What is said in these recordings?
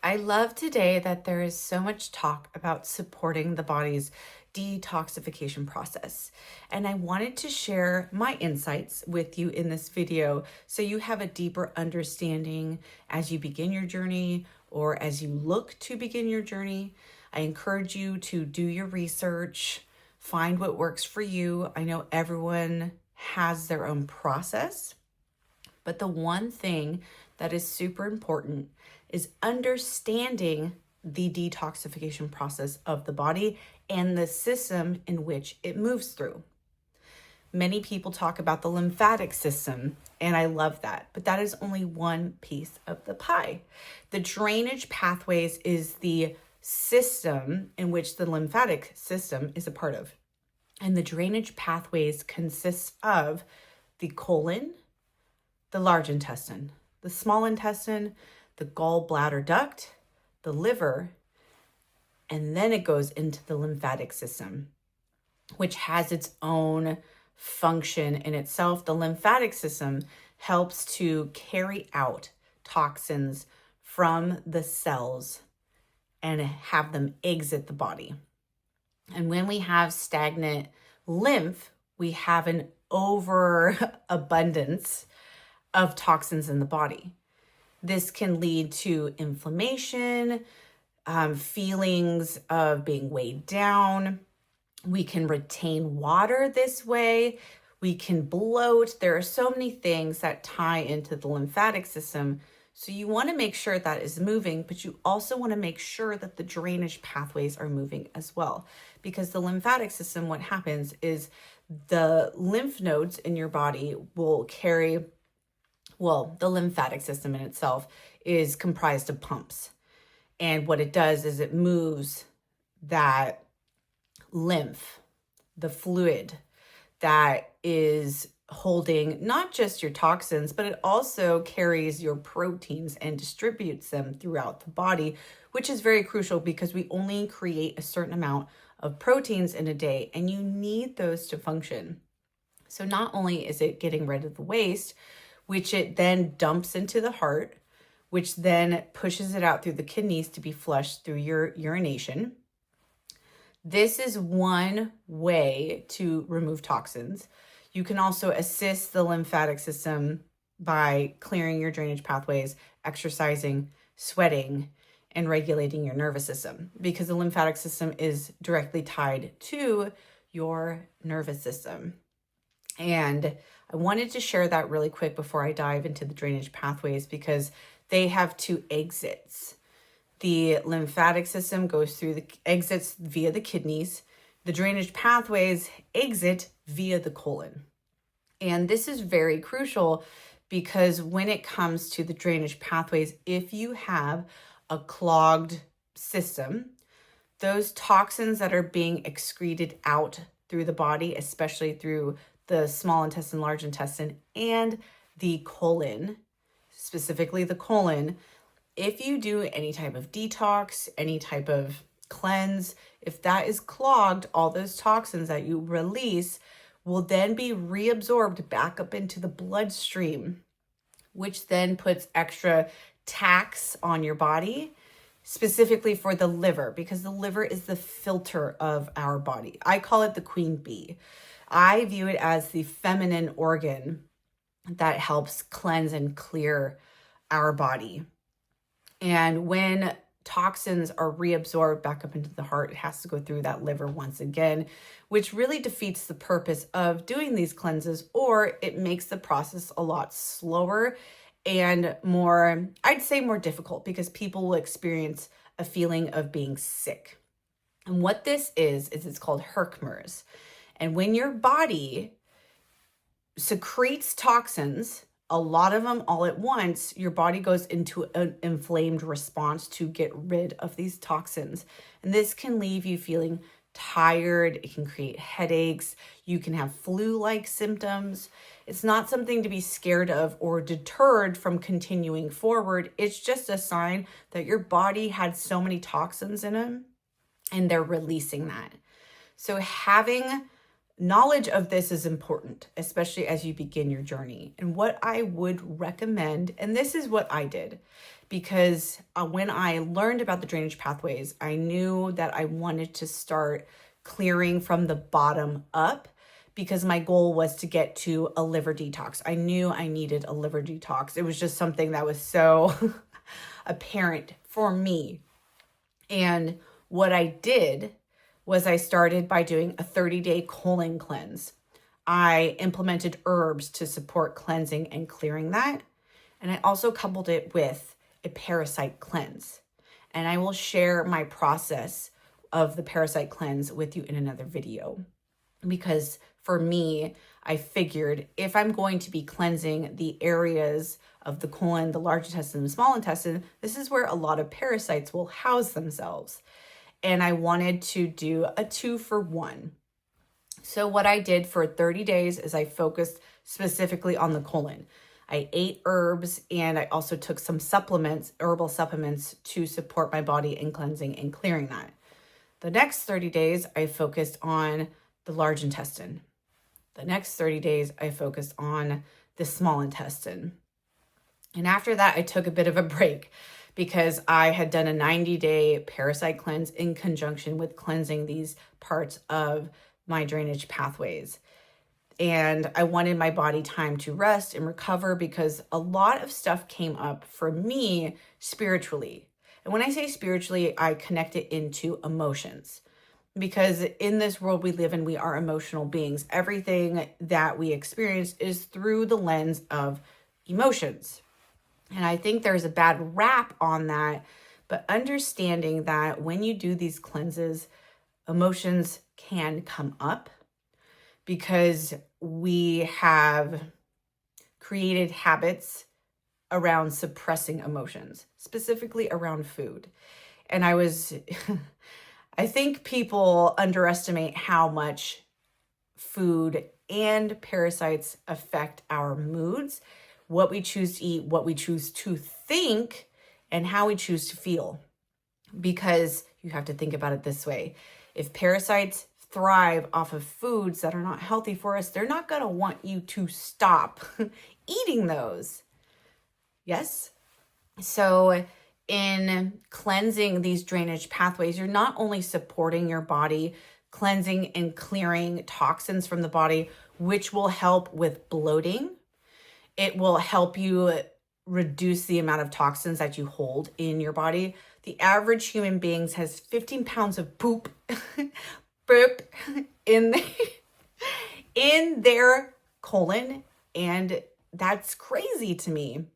I love today that there is so much talk about supporting the body's detoxification process. And I wanted to share my insights with you in this video so you have a deeper understanding as you begin your journey or as you look to begin your journey. I encourage you to do your research, find what works for you. I know everyone has their own process, but the one thing that is super important is understanding the detoxification process of the body and the system in which it moves through. Many people talk about the lymphatic system, and I love that, but that is only one piece of the pie. The drainage pathways is the system in which the lymphatic system is a part of. And the drainage pathways consist of the colon, the large intestine, the small intestine, the gallbladder duct, the liver, and then it goes into the lymphatic system, which has its own function in itself. The lymphatic system helps to carry out toxins from the cells and have them exit the body. And when we have stagnant lymph, we have an overabundance of toxins in the body. This can lead to inflammation, feelings of being weighed down. We can retain water this way. We can bloat. There are so many things that tie into the lymphatic system. So you want to make sure that is moving, but you also want to make sure that the drainage pathways are moving as well. Because the lymphatic system, what happens is the lymph nodes in your body will carry, the lymphatic system in itself is comprised of pumps. And what it does is it moves that lymph, the fluid that is holding not just your toxins, but it also carries your proteins and distributes them throughout the body, which is very crucial because we only create a certain amount of proteins in a day, and you need those to function. So not only is it getting rid of the waste, which it then dumps into the heart, which then pushes it out through the kidneys to be flushed through your urination. This is one way to remove toxins. You can also assist the lymphatic system by clearing your drainage pathways, exercising, sweating, and regulating your nervous system, because the lymphatic system is directly tied to your nervous system. And I wanted to share that really quick before I dive into the drainage pathways, because they have two exits. The lymphatic system goes through the exits via the kidneys. The drainage pathways exit via the colon. And this is very crucial because when it comes to the drainage pathways, if you have a clogged system, those toxins that are being excreted out through the body, especially through the small intestine, large intestine, and the colon, specifically the colon, if you do any type of detox, any type of cleanse, if that is clogged, all those toxins that you release will then be reabsorbed back up into the bloodstream, which then puts extra tax on your body, specifically for the liver, because the liver is the filter of our body. I call it the queen bee. I view it as the feminine organ that helps cleanse and clear our body. And when toxins are reabsorbed back up into the heart, it has to go through that liver once again, which really defeats the purpose of doing these cleanses, or it makes the process a lot slower and more, I'd say more difficult, because people will experience a feeling of being sick. And what this is it's called Herkmers. And when your body secretes toxins, a lot of them all at once, your body goes into an inflamed response to get rid of these toxins. And this can leave you feeling tired. It can create headaches. You can have flu-like symptoms. It's not something to be scared of or deterred from continuing forward. It's just a sign that your body had so many toxins in them and they're releasing that. So having knowledge of this is important, especially as you begin your journey. And what I would recommend, and this is what I did, because when I learned about the drainage pathways, I knew that I wanted to start clearing from the bottom up because my goal was to get to a liver detox. I knew I needed a liver detox. It was just something that was so apparent for me. And what I did was I started by doing a 30-day colon cleanse. I implemented herbs to support cleansing and clearing that. And I also coupled it with a parasite cleanse. And I will share my process of the parasite cleanse with you in another video. Because for me, I figured if I'm going to be cleansing the areas of the colon, the large intestine, the small intestine, this is where a lot of parasites will house themselves. And I wanted to do a 2-for-1. So what I did for 30 days is I focused specifically on the colon. I ate herbs and I also took some supplements, herbal supplements, to support my body in cleansing and clearing that. The next 30 days, I focused on the large intestine. The next 30 days, I focused on the small intestine. And after that, I took a bit of a break because I had done a 90-day parasite cleanse in conjunction with cleansing these parts of my drainage pathways. And I wanted my body time to rest and recover because a lot of stuff came up for me spiritually. And when I say spiritually, I connect it into emotions. Because in this world we live in, we are emotional beings. Everything that we experience is through the lens of emotions. And I think there's a bad rap on that, but understanding that when you do these cleanses, emotions can come up because we have created habits around suppressing emotions, specifically around food. And I think people underestimate how much food and parasites affect our moods, what we choose to eat, what we choose to think, and how we choose to feel. Because you have to think about it this way. If parasites thrive off of foods that are not healthy for us, they're not going to want you to stop eating those. Yes? So in cleansing these drainage pathways, you're not only supporting your body, cleansing and clearing toxins from the body, which will help with bloating. It will help you reduce the amount of toxins that you hold in your body. The average human being has 15 pounds of poop in their colon, and that's crazy to me.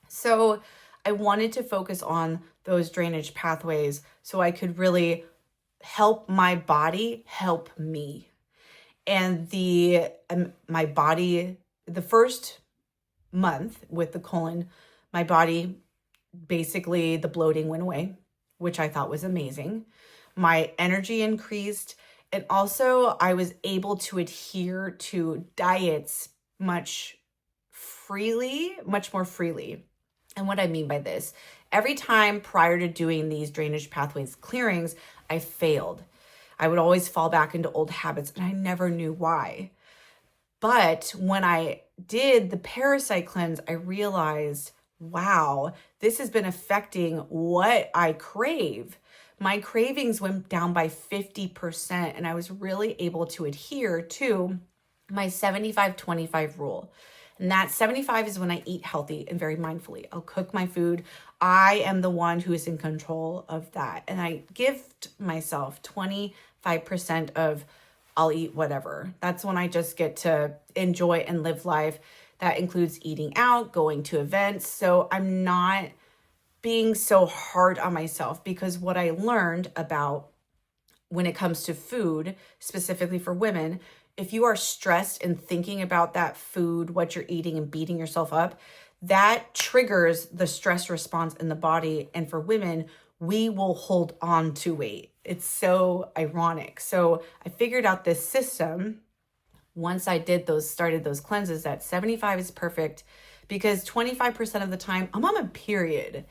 So I wanted to focus on those drainage pathways so I could really help my body help me. And my body, the first month with the colon, my body, basically the bloating went away, which I thought was amazing. My energy increased. And also I was able to adhere to diets much more freely. And what I mean by this, every time prior to doing these drainage pathways clearings, I failed. I would always fall back into old habits and I never knew why. But when I did the parasite cleanse, I realized, wow, this has been affecting what I crave. My cravings went down by 50%, and I was really able to adhere to my 75-25 rule. And that 75 is when I eat healthy and very mindfully. I'll cook my food. I am the one who is in control of that. And I gift myself 25% of I'll eat whatever. That's when I just get to enjoy and live life. That includes eating out, going to events. So I'm not being so hard on myself, because what I learned about when it comes to food, specifically for women, if you are stressed and thinking about that food, what you're eating, and beating yourself up, that triggers the stress response in the body. And for women, we will hold on to weight. It's so ironic. So I figured out this system once I started those cleanses, that 75 is perfect, because 25% of the time I'm on a period.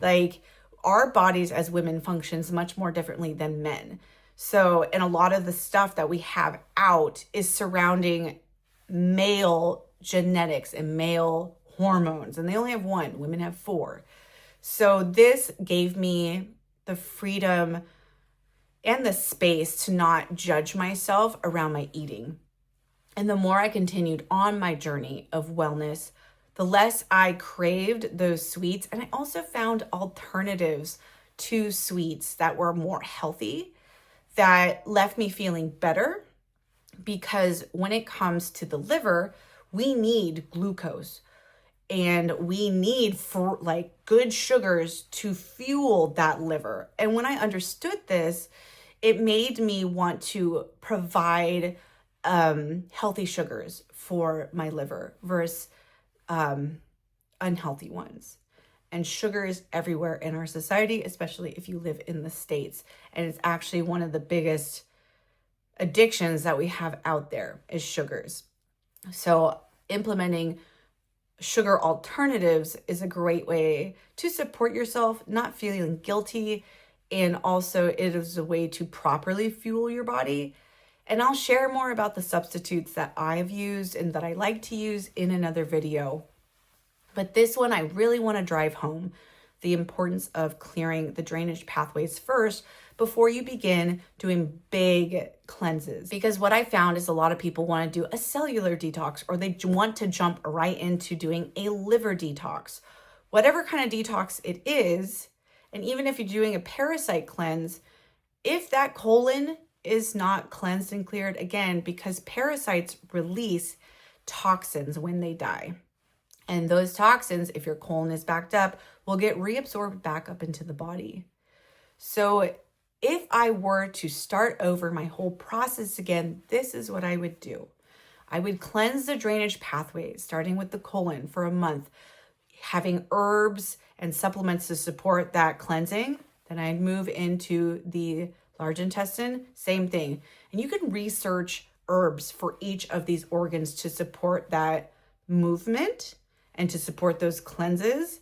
Like, our bodies as women functions much more differently than men. So, and a lot of the stuff that we have out is surrounding male genetics and male hormones, and they only have one. Women have 4. So this gave me the freedom and the space to not judge myself around my eating. And the more I continued on my journey of wellness, the less I craved those sweets. And I also found alternatives to sweets that were more healthy, that left me feeling better. Because when it comes to the liver, we need glucose and we need for good sugars to fuel that liver. And when I understood this, it made me want to provide healthy sugars for my liver versus unhealthy ones. And sugar is everywhere in our society, especially if you live in the States. And it's actually one of the biggest addictions that we have out there is sugars. So implementing sugar alternatives is a great way to support yourself, not feeling guilty. And also it is a way to properly fuel your body. And I'll share more about the substitutes that I've used and that I like to use in another video. But this one, I really want to drive home the importance of clearing the drainage pathways first before you begin doing big cleanses. Because what I found is a lot of people want to do a cellular detox, or they want to jump right into doing a liver detox. Whatever kind of detox it is, and even if you're doing a parasite cleanse, if that colon is not cleansed and cleared, again, because parasites release toxins when they die. And those toxins, if your colon is backed up, will get reabsorbed back up into the body. So if I were to start over my whole process again, this is what I would do. I would cleanse the drainage pathways, starting with the colon for a month, having herbs and supplements to support that cleansing. Then I'd move into the large intestine, same thing. And you can research herbs for each of these organs to support that movement and to support those cleanses.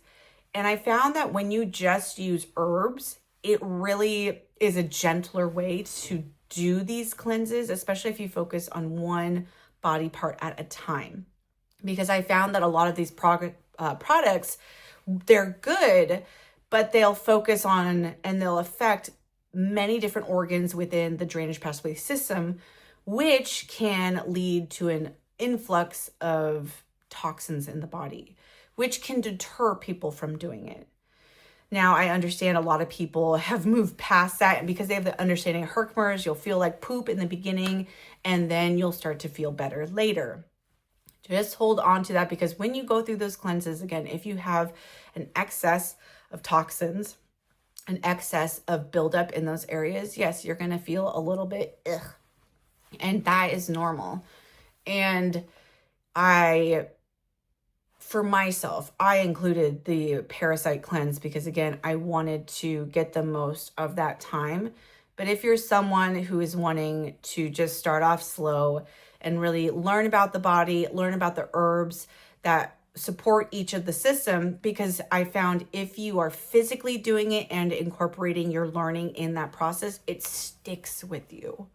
And I found that when you just use herbs, it really is a gentler way to do these cleanses, especially if you focus on one body part at a time. Because I found that a lot of these products, they're good, but they'll focus on and they'll affect many different organs within the drainage pathway system, which can lead to an influx of toxins in the body, which can deter people from doing it. Now, I understand a lot of people have moved past that, and because they have the understanding of Herkimer's, you'll feel like poop in the beginning, and then you'll start to feel better later. Just hold on to that, because when you go through those cleanses, again, if you have an excess of toxins, an excess of buildup in those areas, yes, you're going to feel a little bit ugh, and that is normal. And for myself, I included the parasite cleanse because, again, I wanted to get the most of that time. But if you're someone who is wanting to just start off slow and really learn about the body, learn about the herbs that support each of the system, because I found if you are physically doing it and incorporating your learning in that process, it sticks with you.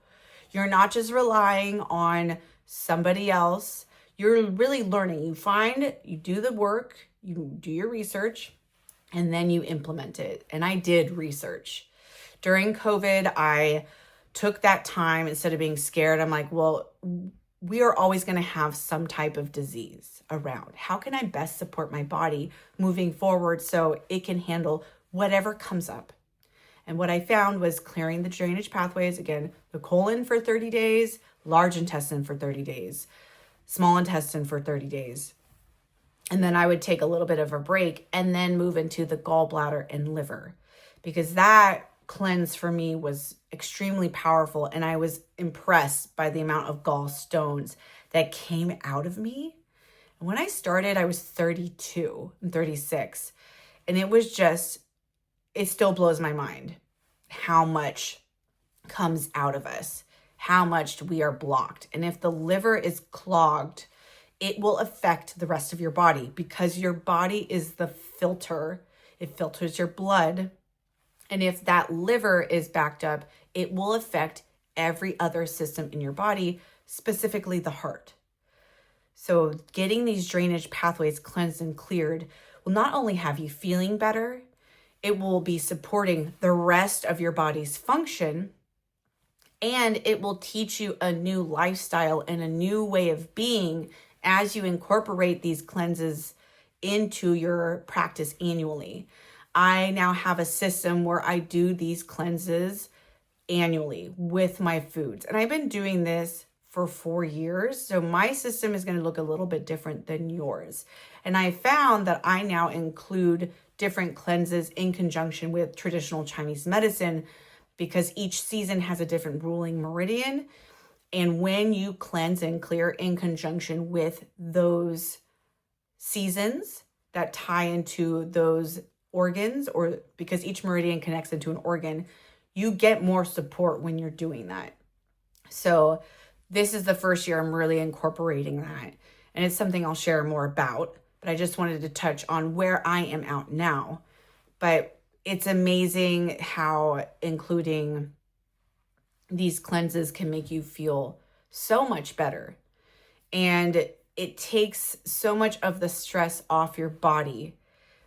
You're not just relying on somebody else. You're really learning. You do the work, you do your research, and then you implement it. And I did research. During COVID, I took that time instead of being scared. I'm like, well, we are always going to have some type of disease around. How can I best support my body moving forward so it can handle whatever comes up? And what I found was clearing the drainage pathways, again, the colon for 30 days, large intestine for 30 days. Small intestine for 30 days. And then I would take a little bit of a break and then move into the gallbladder and liver, because that cleanse for me was extremely powerful. And I was impressed by the amount of gallstones that came out of me. And when I started, I was 32 and 36. And it still blows my mind how much comes out of us, how much we are blocked. And if the liver is clogged, it will affect the rest of your body, because your body is the filter. It filters your blood. And if that liver is backed up, it will affect every other system in your body, specifically the heart. So getting these drainage pathways cleansed and cleared will not only have you feeling better, it will be supporting the rest of your body's function, and it will teach you a new lifestyle and a new way of being as you incorporate these cleanses into your practice annually. I now have a system where I do these cleanses annually with my foods. And I've been doing this for 4 years. So my system is going to look a little bit different than yours. And I found that I now include different cleanses in conjunction with traditional Chinese medicine because each season has a different ruling meridian. And when you cleanse and clear in conjunction with those seasons that tie into those organs, or because each meridian connects into an organ, you get more support when you're doing that. So this is the first year I'm really incorporating that. And it's something I'll share more about, but I just wanted to touch on where I am out now. But it's amazing how including these cleanses can make you feel so much better. And it takes so much of the stress off your body,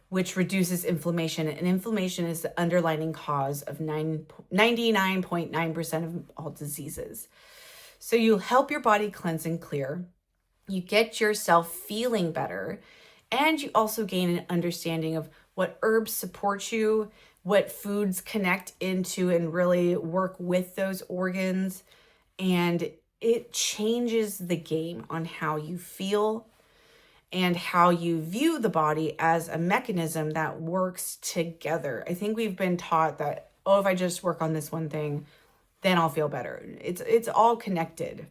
which reduces inflammation. And inflammation is the underlying cause of 99.9% of all diseases. So you help your body cleanse and clear. You get yourself feeling better. And you also gain an understanding of what herbs support you, what foods connect into and really work with those organs. And it changes the game on how you feel and how you view the body as a mechanism that works together. I think we've been taught that, oh, if I just work on this one thing, then I'll feel better. It's all connected.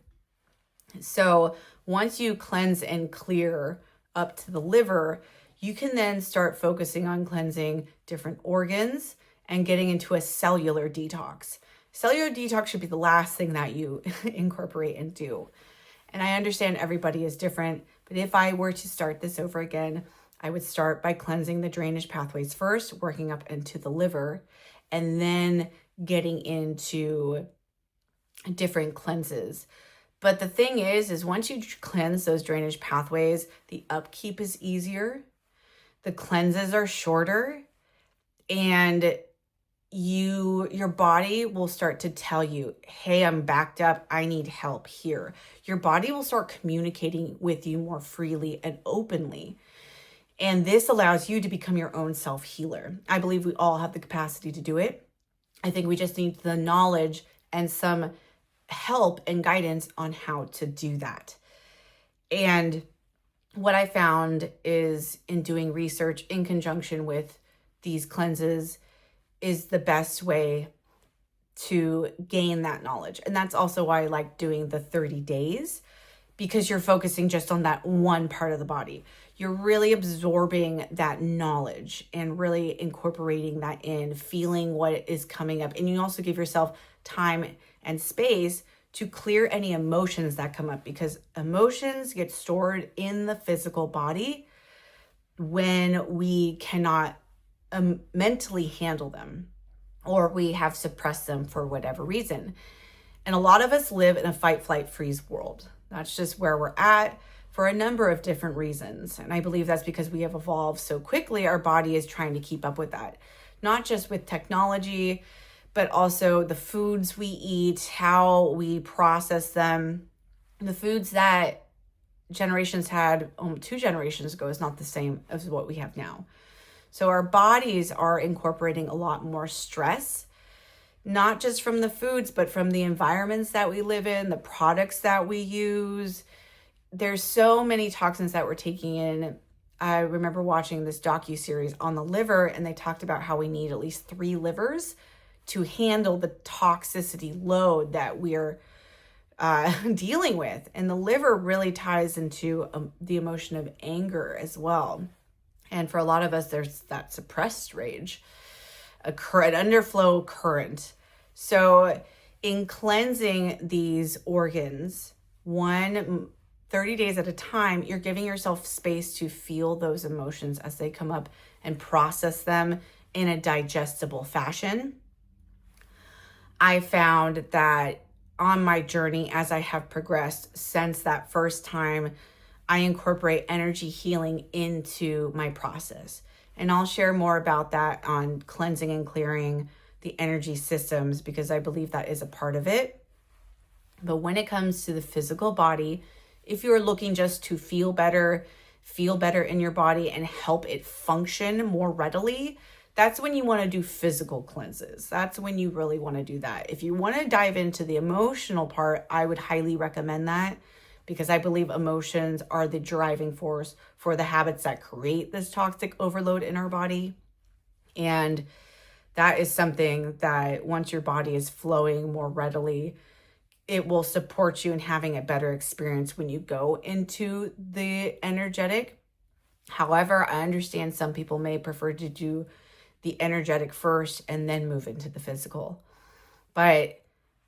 So once you cleanse and clear up to the liver, you can then start focusing on cleansing different organs and getting into a cellular detox. Cellular detox should be the last thing that you incorporate and do. And I understand everybody is different, but if I were to start this over again, I would start by cleansing the drainage pathways first, working up into the liver, and then getting into different cleanses. But the thing is once you cleanse those drainage pathways, the upkeep is easier, the cleanses are shorter, and your body will start to tell you, hey, I'm backed up. I need help here. Your body will start communicating with you more freely and openly. And this allows you to become your own self-healer. I believe we all have the capacity to do it. I think we just need the knowledge and some help and guidance on how to do that. And what I found is in doing research in conjunction with these cleanses is the best way to gain that knowledge. And that's also why I like doing the 30 days, because you're focusing just on that one part of the body. You're really absorbing that knowledge and really incorporating that in, feeling what is coming up. And you also give yourself time and space to clear any emotions that come up, because emotions get stored in the physical body when we cannot mentally handle them, or we have suppressed them for whatever reason. And a lot of us live in a fight, flight, freeze world. That's just where we're at for a number of different reasons. And I believe that's because we have evolved so quickly. Our body is trying to keep up with that, not just with technology, but also the foods we eat, how we process them. The foods that generations had 2 generations ago is not the same as what we have now. So our bodies are incorporating a lot more stress, not just from the foods, but from the environments that we live in, the products that we use. There's so many toxins that we're taking in. I remember watching this docuseries on the liver, and they talked about how we need at least 3 livers to handle the toxicity load that we're dealing with. And the liver really ties into the emotion of anger as well. And for a lot of us, there's that suppressed rage, an underflow current. So in cleansing these organs, 30 days at a time, you're giving yourself space to feel those emotions as they come up and process them in a digestible fashion. I found that on my journey, as I have progressed since that first time, I incorporate energy healing into my process. And I'll share more about that on cleansing and clearing the energy systems, because I believe that is a part of it. But when it comes to the physical body, if you're looking just to feel better in your body and help it function more readily, that's when you want to do physical cleanses. That's when you really want to do that. If you want to dive into the emotional part, I would highly recommend that, because I believe emotions are the driving force for the habits that create this toxic overload in our body. And that is something that once your body is flowing more readily, it will support you in having a better experience when you go into the energetic. However, I understand some people may prefer to do the energetic first and then move into the physical. But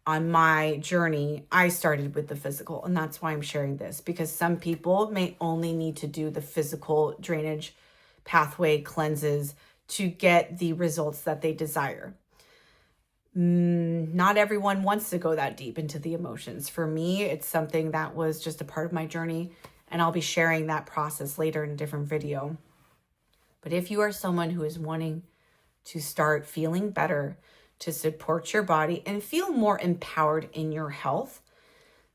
on my journey, I started with the physical, and that's why I'm sharing this, because some people may only need to do the physical drainage pathway cleanses to get the results that they desire. Not everyone wants to go that deep into the emotions. For me, it's something that was just a part of my journey, and I'll be sharing that process later in a different video. But if you are someone who is wanting to start feeling better, to support your body and feel more empowered in your health,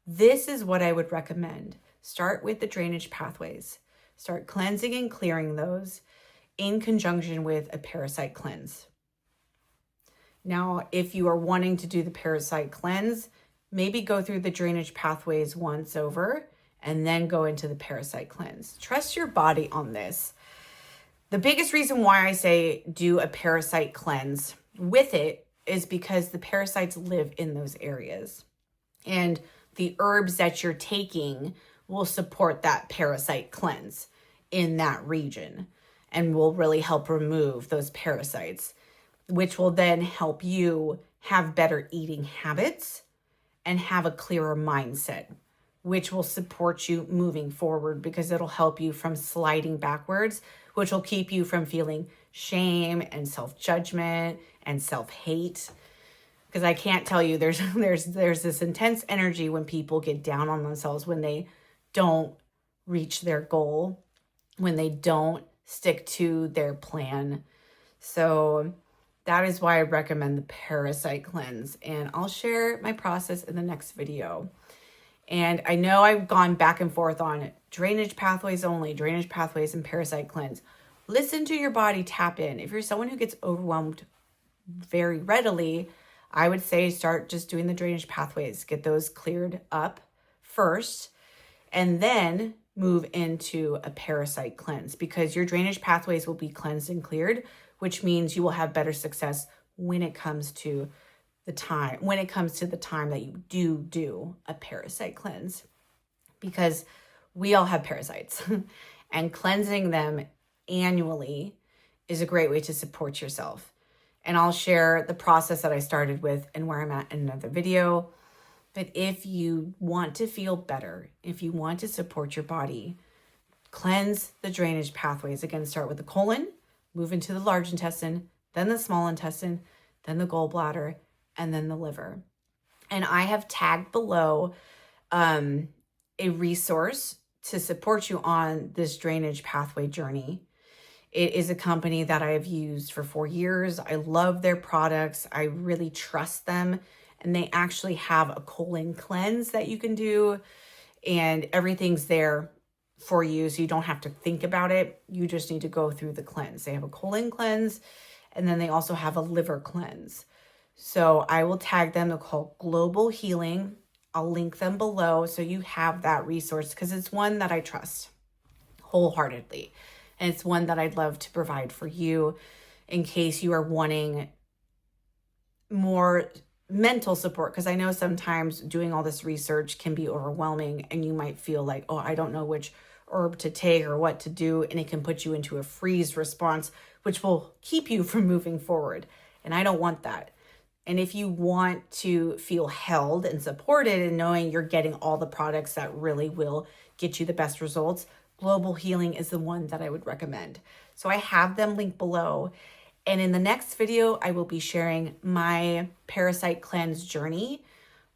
this is what I would recommend. Start with the drainage pathways. Start cleansing and clearing those in conjunction with a parasite cleanse. Now, if you are wanting to do the parasite cleanse, maybe go through the drainage pathways once over and then go into the parasite cleanse. Trust your body on this. The biggest reason why I say do a parasite cleanse with it is because the parasites live in those areas. And the herbs that you're taking will support that parasite cleanse in that region and will really help remove those parasites, which will then help you have better eating habits and have a clearer mindset, which will support you moving forward, because it'll help you from sliding backwards, which will keep you from feeling shame and self-judgment and self-hate. Because I can't tell you, there's this intense energy when people get down on themselves, when they don't reach their goal, when they don't stick to their plan. So that is why I recommend the parasite cleanse. And I'll share my process in the next video. And I know I've gone back and forth on drainage pathways only, drainage pathways and parasite cleanse. Listen to your body, tap in. If you're someone who gets overwhelmed very readily, I would say start just doing the drainage pathways. Get those cleared up first, and then move into a parasite cleanse, because your drainage pathways will be cleansed and cleared, which means you will have better success when it comes to the time that you do a parasite cleanse, because we all have parasites and cleansing them annually is a great way to support yourself. And I'll share the process that I started with and where I'm at in another video. But if you want to feel better, if you want to support your body, cleanse the drainage pathways. Again, start with the colon, move into the large intestine, then the small intestine, then the gallbladder, and then the liver. And I have tagged below a resource to support you on this drainage pathway journey. It is a company that I have used for 4 years. I love their products. I really trust them. And they actually have a colon cleanse that you can do. And everything's there for you, so you don't have to think about it. You just need to go through the cleanse. They have a colon cleanse, and then they also have a liver cleanse. So I will tag them. They're called Global Healing. I'll link them below so you have that resource, because it's one that I trust wholeheartedly. And it's one that I'd love to provide for you in case you are wanting more mental support. Because I know sometimes doing all this research can be overwhelming, and you might feel like, oh, I don't know which herb to take or what to do. And it can put you into a freeze response, which will keep you from moving forward. And I don't want that. And if you want to feel held and supported and knowing you're getting all the products that really will get you the best results, Global Healing is the one that I would recommend. So I have them linked below. And in the next video, I will be sharing my parasite cleanse journey,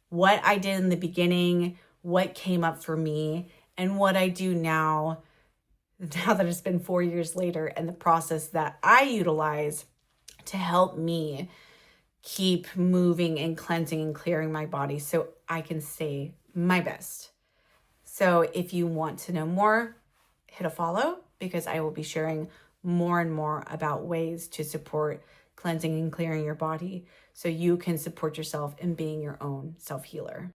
what I did in the beginning, what came up for me, and what I do now now that it's been 4 years later, and the process that I utilize to help me keep moving and cleansing and clearing my body so I can stay my best. So if you want to know more, hit a follow, because I will be sharing more and more about ways to support cleansing and clearing your body so you can support yourself in being your own self-healer.